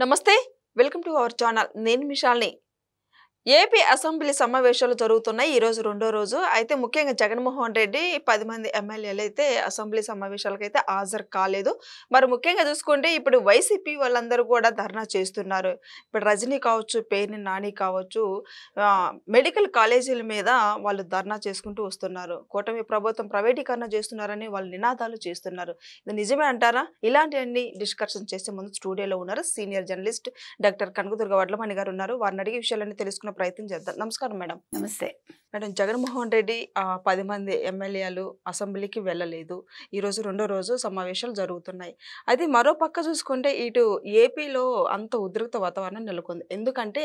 నమస్తే. Welcome to our channel. నేను మిషాల్ని. AP assembly సమావేశాలు జరుగుతున్నాయి. ఈరోజు రెండో రోజు. అయితే ముఖ్యంగా జగన్మోహన్ రెడ్డి 10 మంది ఎమ్మెల్యేలైతే అసెంబ్లీ సమావేశాలకైతే హాజరు కాలేదు. మరి ముఖ్యంగా చూసుకుంటే ఇప్పుడు వైసీపీ వాళ్ళందరూ కూడా ధర్నా చేస్తున్నారు. ఇప్పుడు రజనీ కావచ్చు, పేర్ని నాని కావచ్చు, మెడికల్ కాలేజీల మీద వాళ్ళు ధర్నా చేసుకుంటూ వస్తున్నారు. కూటమి ప్రభుత్వం ప్రైవేటీకరణ చేస్తున్నారని వాళ్ళు నినాదాలు చేస్తున్నారు. ఇది నిజమే అంటారా? ఇలాంటివన్నీ డిస్కషన్ చేసే ముందు స్టూడియోలో ఉన్నారు senior journalist doctor Kanakadurga Vadlamani గారు ఉన్నారు. వారిని అడిగే విషయాలన్నీ తెలుసుకునే ప్రయత్నం చేద్దాం. నమస్కారం మేడం. నమస్తే మేడం, జగన్మోహన్ రెడ్డి 10 మంది ఎమ్మెల్యేలు అసెంబ్లీకి వెళ్ళలేదు. ఈరోజు రెండో రోజు సమావేశాలు జరుగుతున్నాయి. అది మరో పక్క చూసుకుంటే ఇటు ఏపీలో అంత ఉద్రిక్త వాతావరణం నెలకొంది. ఎందుకంటే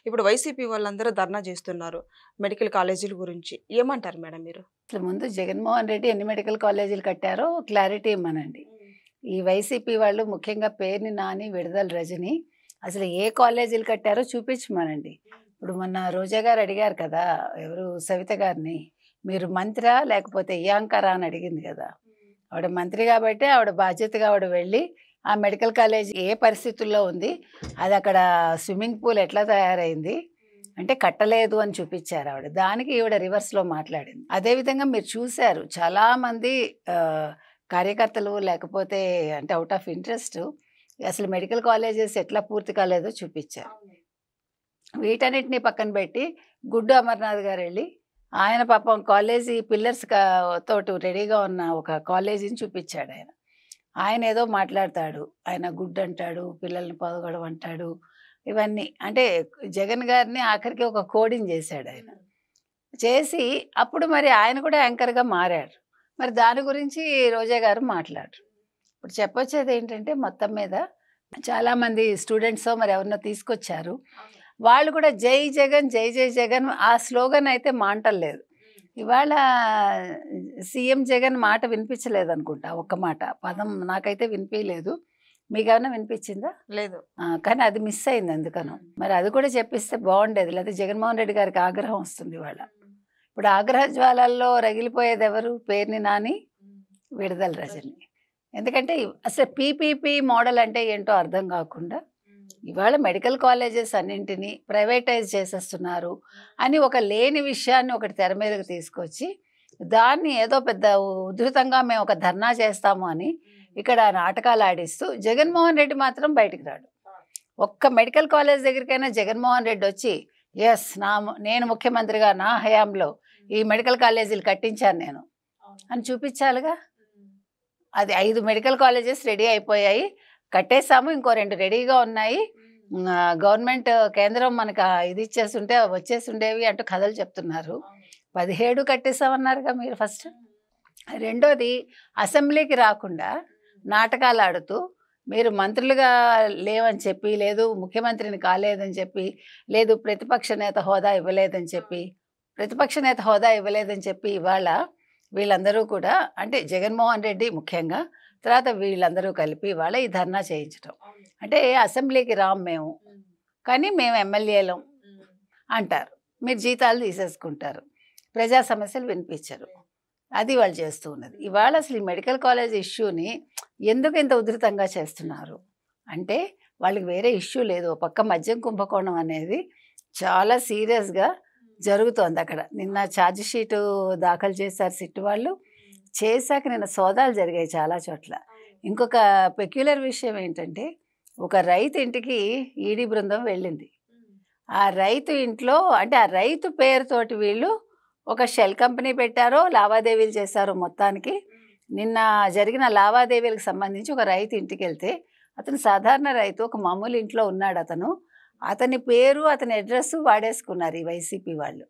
ఇప్పుడు వైసీపీ వాళ్ళందరూ ధర్నా చేస్తున్నారు మెడికల్ కాలేజీల గురించి. ఏమంటారు మేడం మీరు? అసలు ముందు జగన్మోహన్ రెడ్డి ఎన్ని మెడికల్ కాలేజీలు కట్టారో క్లారిటీ ఇమ్మనండి. ఈ వైసీపీ వాళ్ళు ముఖ్యంగా పేర్ని నాని, విడుదల రజని అసలు ఏ కాలేజీలు కట్టారో చూపించమనండి. ఇప్పుడు మొన్న రోజా గారు అడిగారు కదా, ఎవరు సవిత గారిని, మీరు మంత్రా లేకపోతే యాంకరా అని అడిగింది కదా. ఆవిడ మంత్రి కాబట్టి ఆవిడ బాధ్యతగా ఆవిడ వెళ్ళి ఆ మెడికల్ కాలేజ్ ఏ పరిస్థితుల్లో ఉంది, అది అక్కడ స్విమ్మింగ్ పూల్ ఎట్లా తయారైంది అంటే కట్టలేదు అని చూపించారు ఆవిడ. దానికి ఈవిడ రివర్స్లో మాట్లాడింది. అదేవిధంగా మీరు చూశారు చాలామంది కార్యకర్తలు లేకపోతే అంటే అవుట్ ఆఫ్ ఇంట్రెస్ట్ అసలు మెడికల్ కాలేజెస్ ఎట్లా పూర్తి కాలేదో చూపించారు. వీటన్నిటిని పక్కన పెట్టి గుడ్డు అమర్నాథ్ గారు వెళ్ళి ఆయన పాపం కాలేజీ పిల్లర్స్ తోటి రెడీగా ఉన్న ఒక కాలేజీని చూపించాడు. ఆయన ఏదో మాట్లాడతాడు, ఆయన గుడ్డు అంటాడు, పిల్లల్ని పొదగడం అంటాడు, ఇవన్నీ అంటే జగన్ గారిని ఆఖరికి ఒక కోడింగ్ చేశాడు ఆయన. చేసి అప్పుడు మరి ఆయన కూడా యాంకర్గా మారాడు. మరి దాని గురించి రోజా గారు మాట్లాడరు. ఇప్పుడు చెప్పొచ్చేది ఏంటంటే మొత్తం మీద చాలామంది స్టూడెంట్స్ మరి ఎవరినో తీసుకొచ్చారు, వాళ్ళు కూడా జై జగన్ జై జై జగన్ ఆ స్లోగన్ అయితే మాంటలేదు. ఇవాళ సీఎం జగన్ మాట వినిపించలేదు అనుకుంటా, ఒక్క మాట పదం నాకైతే వినిపించలేదు. మీకు ఏమైనా వినిపించిందా? లేదు. కానీ అది మిస్ అయింది. అందుకను మరి అది కూడా చెప్పిస్తే బాగుండేది. లేకపోతే జగన్మోహన్ రెడ్డి గారికి ఆగ్రహం వస్తుంది ఇవాళ. ఇప్పుడు ఆగ్రహ జ్వాలల్లో రగిలిపోయేది ఎవరు? పేర్ని నాని, విడుదల రజని. ఎందుకంటే అసలు పీపీపీ మోడల్ అంటే ఏంటో అర్థం కాకుండా ఇవాళ మెడికల్ కాలేజెస్ అన్నింటినీ ప్రైవేటైజ్ చేసేస్తున్నారు అని ఒక లేని విషయాన్ని ఒకటి తెర మీదకి తీసుకొచ్చి దాన్ని ఏదో పెద్ద ఉధృతంగా మేము ఒక ధర్నా చేస్తాము అని ఇక్కడ నాటకాలు ఆడిస్తూ జగన్మోహన్ రెడ్డి మాత్రం బయటికి రాడు. ఒక్క మెడికల్ కాలేజ్ దగ్గరికైనా జగన్మోహన్ రెడ్డి వచ్చి ఎస్ నేను ముఖ్యమంత్రిగా నా హయాంలో ఈ మెడికల్ కాలేజీలు కట్టించాను నేను అని చూపించాలిగా. అది 5 మెడికల్ కాలేజెస్ రెడీ అయిపోయాయి, కట్టేసాము, ఇంకో 2 రెడీగా ఉన్నాయి, గవర్నమెంట్ కేంద్రం మనకు ఇది ఇచ్చేస్తుంటే వచ్చేస్తుండేవి అంటూ కథలు చెప్తున్నారు. 17 కట్టేసామన్నారుగా మీరు ఫస్ట్. రెండోది అసెంబ్లీకి రాకుండా నాటకాలు ఆడుతూ మీరు మంత్రులుగా లేవని చెప్పి, లేదు ముఖ్యమంత్రిని కాలేదని చెప్పి, లేదు ప్రతిపక్ష నేత హోదా ఇవ్వలేదని చెప్పి ఇవాళ వీళ్ళందరూ కూడా అంటే జగన్మోహన్ రెడ్డి ముఖ్యంగా, తర్వాత వీళ్ళందరూ కలిపి ఇవాళ ఈ ధర్నా చేయించడం. అంటే అసెంబ్లీకి రాం మేము, కానీ మేము ఎమ్మెల్యేలం అంటారు, మీరు జీతాలు తీసేసుకుంటారు, ప్రజా సమస్యలు వినిపించరు. అది వాళ్ళు చేస్తూ ఉన్నది. ఇవాళ అసలు ఈ మెడికల్ కాలేజ్ ఇష్యూని ఎందుకు ఇంత ఉధృతంగా చేస్తున్నారు అంటే వాళ్ళకి వేరే ఇష్యూ లేదు. ఒక పక్క మద్యం కుంభకోణం అనేది చాలా సీరియస్గా జరుగుతోంది అక్కడ. నిన్న ఛార్జ్ షీటు దాఖలు చేశారు సిట్ వాళ్ళు, చేశాక నిన్న సోదాలు జరిగాయి చాలా చోట్ల. ఇంకొక పెక్యులర్ విషయం ఏంటంటే ఒక రైతు ఇంటికి ఈడీ బృందం వెళ్ళింది. ఆ రైతు ఇంట్లో అంటే ఆ రైతు పేరుతోటి వీళ్ళు ఒక షెల్ కంపెనీ పెట్టారో లావాదేవీలు చేశారో. మొత్తానికి నిన్న జరిగిన లావాదేవీలకు సంబంధించి ఒక రైతు ఇంటికి వెళ్తే అతను సాధారణ రైతు, ఒక మామూలు ఇంట్లో ఉన్నాడు అతను. అతని పేరు అతని అడ్రస్ వాడేసుకున్నారు ఈ వైసీపీ వాళ్ళు.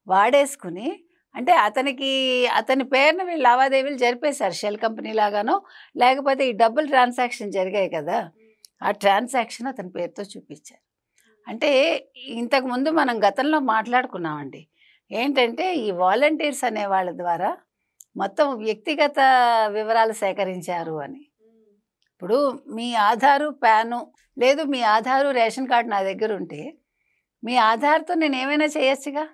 వాడేసుకుని అంటే అతని పేరున వీళ్ళు లావాదేవీలు జరిపేశారు షెల్ కంపెనీ లాగానో, లేకపోతే ఈ డబ్బులు ట్రాన్సాక్షన్ జరిగాయి కదా, ఆ ట్రాన్సాక్షన్ అతని పేరుతో చూపించారు. అంటే ఇంతకుముందు మనం గతంలో మాట్లాడుకున్నామండి ఏంటంటే ఈ వాలంటీర్స్ అనే వాళ్ళ ద్వారా మొత్తం వ్యక్తిగత వివరాలు సేకరించారు అని. ఇప్పుడు మీ ఆధారు, ప్యాను, లేదు మీ ఆధారు, రేషన్ కార్డు నా దగ్గర ఉంటే మీ ఆధార్తో నేను ఏమైనా చేయొచ్చుగా.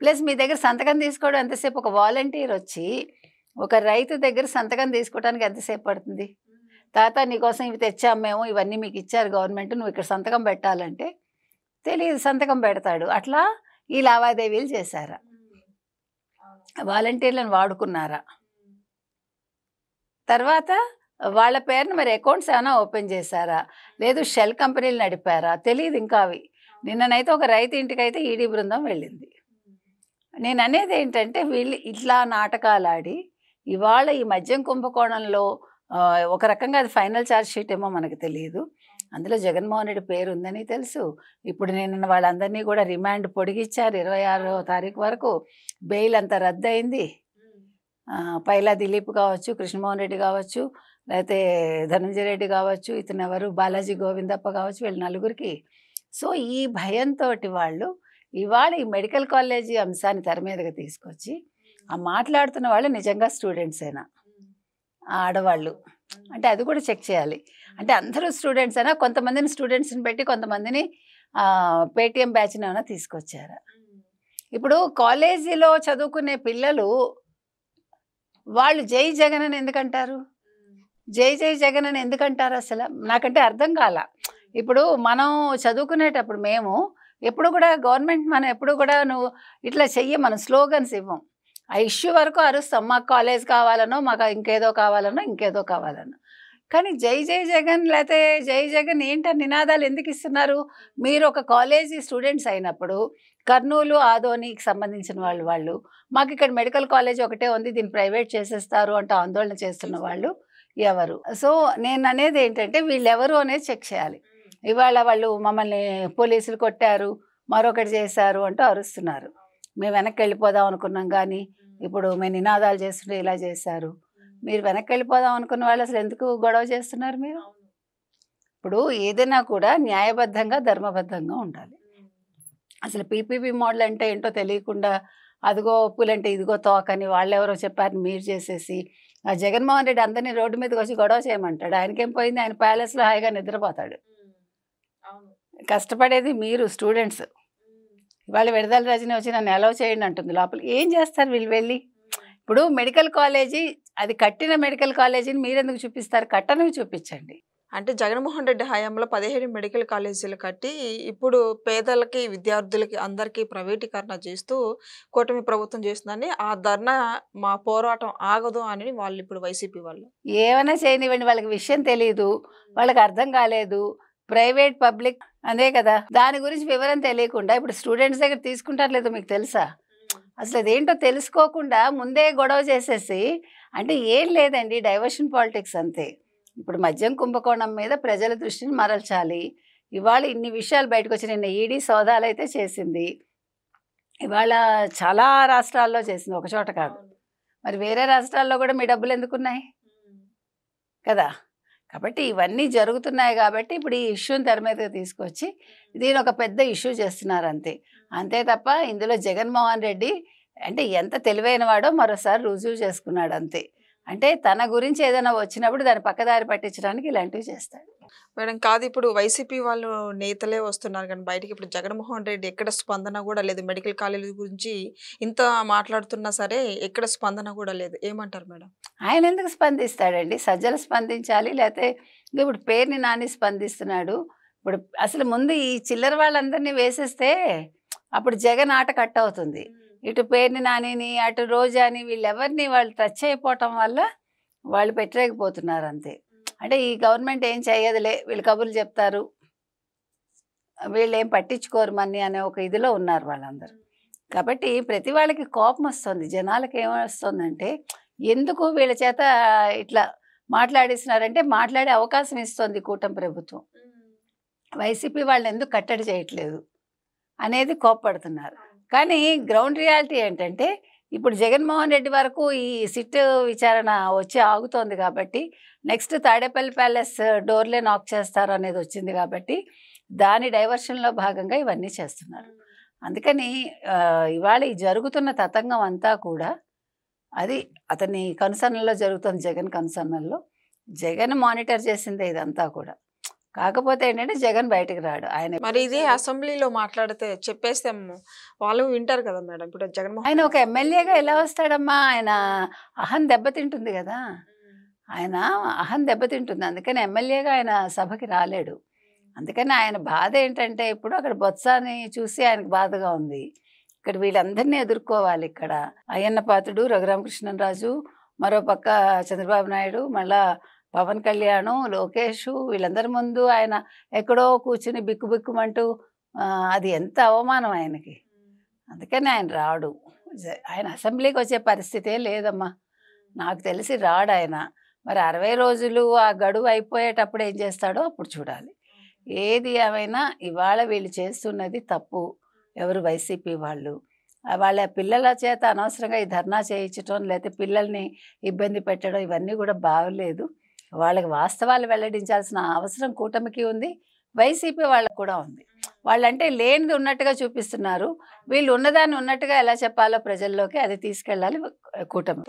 ప్లస్ మీ దగ్గర సంతకం తీసుకోవడం ఎంతసేపు? ఒక వాలంటీర్ వచ్చి ఒక రైతు దగ్గర సంతకం తీసుకోవడానికి ఎంతసేపు పడుతుంది? తాత నీకోసం ఇవి తెచ్చాము మేము, ఇవన్నీ మీకు ఇచ్చారు గవర్నమెంట్, నువ్వు ఇక్కడ సంతకం పెట్టాలంటే తెలియదు, సంతకం పెడతాడు. అట్లా ఈ లావాదేవీలు చేశారా? వాలంటీర్లను వాడుకున్నారా? తర్వాత వాళ్ళ పేరున మరి అకౌంట్స్ ఏమైనా ఓపెన్ చేశారా? లేదు షెల్ కంపెనీలు నడిపారా? తెలియదు ఇంకా అవి. నిన్ననైతే ఒక రైతు ఇంటికైతే ఈడీ బృందం వెళ్ళింది. నేను అనేది ఏంటంటే వీళ్ళు ఇట్లా నాటకాలు ఆడి ఇవాళ ఈ మద్యం కుంభకోణంలో ఒక రకంగా అది ఫైనల్ ఛార్జ్ షీట్ ఏమో మనకు తెలియదు. అందులో జగన్మోహన్ రెడ్డి పేరు ఉందని తెలుసు. ఇప్పుడు నేను వాళ్ళందరినీ కూడా రిమాండ్ పొడిగిచ్చారు 26వ తారీఖు వరకు. బెయిల్ అంతా రద్దయింది. పైలా దిలీప్ కావచ్చు, కృష్ణమోహన్ రెడ్డి కావచ్చు, లేకపోతే ధనంజయ రెడ్డి కావచ్చు, ఇతను ఎవరు బాలాజీ గోవిందప్ప కావచ్చు, వీళ్ళు నలుగురికి. సో ఈ భయంతో వాళ్ళు ఇవాళ ఈ మెడికల్ కాలేజీ అంశాన్ని తెర మీదకి తీసుకొచ్చి ఆ మాట్లాడుతున్న వాళ్ళు నిజంగా స్టూడెంట్సేనా, ఆడవాళ్ళు అంటే అది కూడా చెక్ చేయాలి. అంటే అందరూ స్టూడెంట్స్ అయినా కొంతమందిని స్టూడెంట్స్ని పెట్టి కొంతమందిని పేటీఎం బ్యాచ్ని ఏమైనా తీసుకొచ్చారా? ఇప్పుడు కాలేజీలో చదువుకునే పిల్లలు వాళ్ళు జై జగన్ అని ఎందుకంటారు? జై జై జగన్ అని ఎందుకంటారు అసలు? నాకంటే అర్థం కాల. ఇప్పుడు మనం చదువుకునేటప్పుడు మేము ఎప్పుడు కూడా గవర్నమెంట్ మనం ఎప్పుడు కూడా నువ్వు ఇట్లా చెయ్యి, మనం స్లోగన్స్ ఇవ్వం. ఆ ఇష్యూ వరకు అరుస్తాం, మాకు కాలేజ్ కావాలనో, మాకు ఇంకేదో కావాలనో, ఇంకేదో కావాలనో. కానీ జై జై జగన్ లేకపోతే జై జగన్ ఏంటని నినాదాలు ఎందుకు ఇస్తున్నారు? మీరు ఒక కాలేజీ స్టూడెంట్స్ అయినప్పుడు కర్నూలు ఆదోనికి సంబంధించిన వాళ్ళు మాకు ఇక్కడ మెడికల్ కాలేజ్ ఒకటే ఉంది, దీన్ని ప్రైవేట్ చేసేస్తారు అంటూ ఆందోళన చేస్తున్న వాళ్ళు ఎవరు? సో నేను అనేది ఏంటంటే వీళ్ళెవరు అనేది చెక్ చేయాలి. ఇవాళ వాళ్ళు మమ్మల్ని పోలీసులు కొట్టారు, మరొకటి చేశారు అంటూ అరుస్తున్నారు. మేము వెనక్కి వెళ్ళిపోదాం అనుకున్నాం, కానీ ఇప్పుడు మేము నినాదాలు చేస్తుంటే ఇలా చేశారు. మీరు వెనక్కి వెళ్ళిపోదాం అనుకున్న వాళ్ళు అసలు ఎందుకు గొడవ చేస్తున్నారు? మీరు ఇప్పుడు ఏదైనా కూడా న్యాయబద్ధంగా ధర్మబద్ధంగా ఉండాలి. అసలు పీపీపీ మోడల్ అంటే ఏంటో తెలియకుండా అదిగో పులంటే ఇదిగో తోకని వాళ్ళెవరో చెప్పారు మీరు చేసేసి ఆ జగన్మోహన్ రెడ్డి అందరినీ రోడ్డు మీదకి వచ్చి గొడవ చేయమంటాడు. ఆయనకేం పోయింది? ఆయన ప్యాలెస్లో హాయిగా నిద్రపోతాడు. కష్టపడేది మీరు స్టూడెంట్స్. ఇవాళ విడుదల రజని వచ్చి నన్ను అలౌ చేయండి అంటుంది. లోపల ఏం చేస్తారు వీళ్ళు వెళ్ళి? ఇప్పుడు మెడికల్ కాలేజీ, అది కట్టిన మెడికల్ కాలేజీని మీరెందుకు చూపిస్తారు? కట్టనివి చూపించండి. అంటే జగన్మోహన్ రెడ్డి హయాంలో 17 మెడికల్ కాలేజీలు కట్టి ఇప్పుడు పేదలకి, విద్యార్థులకి అందరికీ ప్రైవేటీకరణ చేస్తూ కూటమి ప్రభుత్వం చేస్తుందని ఆ ధర్నా మా పోరాటం ఆగదు అని వాళ్ళు ఇప్పుడు వైసీపీ వాళ్ళు ఏమైనా చేయనివ్వండి, వాళ్ళకి విషయం తెలియదు, వాళ్ళకి అర్థం కాలేదు. ప్రైవేట్ పబ్లిక్ అదే కదా, దాని గురించి వివరం తెలియకుండా ఇప్పుడు స్టూడెంట్స్ దగ్గర తీసుకుంటారు లేదో మీకు తెలుసా? అసలు అదేంటో తెలుసుకోకుండా ముందే గొడవ చేసేసి, అంటే ఏం లేదండి, డైవర్షన్ పాలిటిక్స్ అంతే. ఇప్పుడు మద్యం కుంభకోణం మీద ప్రజల దృష్టిని మరల్చాలి. ఇవాళ ఇన్ని విషయాలు బయటకు వచ్చి నిన్న ఈడీ సోదాలు అయితే చేసింది. ఇవాళ చాలా రాష్ట్రాల్లో చేసింది, ఒక చోట కాదు. మరి వేరే రాష్ట్రాల్లో కూడా మీ డబ్బులు ఎందుకున్నాయి కదా? కాబట్టి ఇవన్నీ జరుగుతున్నాయి కాబట్టి ఇప్పుడు ఈ ఇష్యూని తెర మీదకి తీసుకొచ్చి దీని ఒక పెద్ద ఇష్యూ చేస్తున్నారు అంతే. అంతే తప్ప ఇందులో జగన్మోహన్ రెడ్డి అంటే ఎంత తెలివైన వాడో మరోసారి రుజువు చేసుకున్నాడు అంతే. అంటే తన గురించి ఏదైనా వచ్చినప్పుడు దాన్ని పక్కదారి పట్టించడానికి ఇలాంటివి చేస్తాడు. మేడం కాదు, ఇప్పుడు వైసీపీ వాళ్ళు నేతలే వస్తున్నారు కానీ బయటికి ఇప్పుడు జగన్మోహన్ రెడ్డి ఎక్కడ స్పందన కూడా లేదు. మెడికల్ కాలేజీ గురించి ఇంత మాట్లాడుతున్నా సరే ఎక్కడ స్పందన కూడా లేదు. ఏమంటారు మేడం? ఆయన ఎందుకు స్పందిస్తాడండి? సజ్జలు స్పందించాలి, లేకపోతే ఇప్పుడు పేరుని నాని స్పందిస్తున్నాడు. ఇప్పుడు అసలు ముందు ఈ చిల్లర వాళ్ళందరినీ వేసేస్తే అప్పుడు జగన్ ఆట కట్ అవుతుంది. ఇటు పేరుని నానిని, అటు రోజాని, వీళ్ళెవరిని వాళ్ళు టచ్ అయిపోవటం వల్ల వాళ్ళు పెట్టలేకపోతున్నారు అంతే. అంటే ఈ గవర్నమెంట్ ఏం చేయదులే, వీళ్ళు కబుర్లు చెప్తారు, వీళ్ళు ఏం పట్టించుకోరు మన్ని అనే ఒక ఇదిలో ఉన్నారు వాళ్ళందరూ. కాబట్టి ప్రతి వాళ్ళకి కోపం వస్తుంది. జనాలకి ఏమొస్తుందంటే ఎందుకు వీళ్ళ చేత ఇట్లా మాట్లాడిస్తున్నారంటే మాట్లాడే అవకాశం ఇస్తుంది కూటమి ప్రభుత్వం. వైసీపీ వాళ్ళని ఎందుకు కట్టడి చేయట్లేదు అనేది కోప్పడుతున్నారు. కానీ గ్రౌండ్ రియాలిటీ ఏంటంటే ఇప్పుడు జగన్మోహన్ రెడ్డి వరకు ఈ సిట్ విచారణ వచ్చి ఆగుతోంది కాబట్టి నెక్స్ట్ తాడేపల్లి ప్యాలెస్ డోర్లే నాక్ చేస్తారు అనేది వచ్చింది కాబట్టి దాని డైవర్షన్లో భాగంగా ఇవన్నీ చేస్తున్నారు. అందుకని ఇవాళ ఈ జరుగుతున్న తతంగం అంతా కూడా అది అతని కన్సర్న్లో జరుగుతుంది. జగన్ కన్సర్న్లో జగన్ మానిటర్ చేసిందే ఇదంతా కూడా. కాకపోతే ఏంటంటే జగన్ బయటకు రాడు. ఆయన మరి ఇది అసెంబ్లీలో మాట్లాడితే చెప్పేస్తే వాళ్ళు వింటారు కదా మేడం. ఇప్పుడు జగన్మోహన్ ఆయన ఒక ఎమ్మెల్యేగా ఎలా వస్తాడమ్మా? ఆయన అహం దెబ్బతింటుంది కదా. ఆయన అహం దెబ్బతింటుంది. అందుకని ఎమ్మెల్యేగా ఆయన సభకి రాలేడు. అందుకని ఆయన బాధ ఏంటంటే ఇప్పుడు అక్కడ బొత్సాని చూసి ఆయనకు బాధగా ఉంది. ఇక్కడ వీళ్ళందరినీ ఎదుర్కోవాలి. ఇక్కడ అయ్యన్న పాత్రుడు, రఘురామకృష్ణరాజు, మరో పక్క చంద్రబాబు నాయుడు, మళ్ళా పవన్ కళ్యాణ్, లోకేష్, వీళ్ళందరి ముందు ఆయన ఎక్కడో కూర్చుని బిక్కుబిక్కుమంటూ అది ఎంత అవమానం ఆయనకి. అందుకని ఆయన రాడు. ఆయన అసెంబ్లీకి వచ్చే పరిస్థితే లేదమ్మా. నాకు తెలిసి రాడు ఆయన. మరి 60 రోజులు ఆ గడువు అయిపోయేటప్పుడు ఏం చేస్తాడో అప్పుడు చూడాలి. ఏది ఏమైనా ఇవాళ వీళ్ళు చేస్తున్నది తప్పు. ఎవరు వైసీపీ వాళ్ళు వాళ్ళ పిల్లల చేత అనవసరంగా ఈ ధర్నా చేయించడం, లేకపోతే పిల్లల్ని ఇబ్బంది పెట్టడం ఇవన్నీ కూడా బాగలేదు. వాళ్ళకి వాస్తవాలు వెల్లడించాల్సిన అవసరం కూటమికి ఉంది, వైసీపీ వాళ్ళకు కూడా ఉంది. వాళ్ళంటే లేనిది ఉన్నట్టుగా చూపిస్తున్నారు. వీళ్ళు ఉన్నదాన్ని ఉన్నట్టుగా ఎలా చెప్పాలో ప్రజల్లోకి అది తీసుకెళ్ళాలి కూటమి.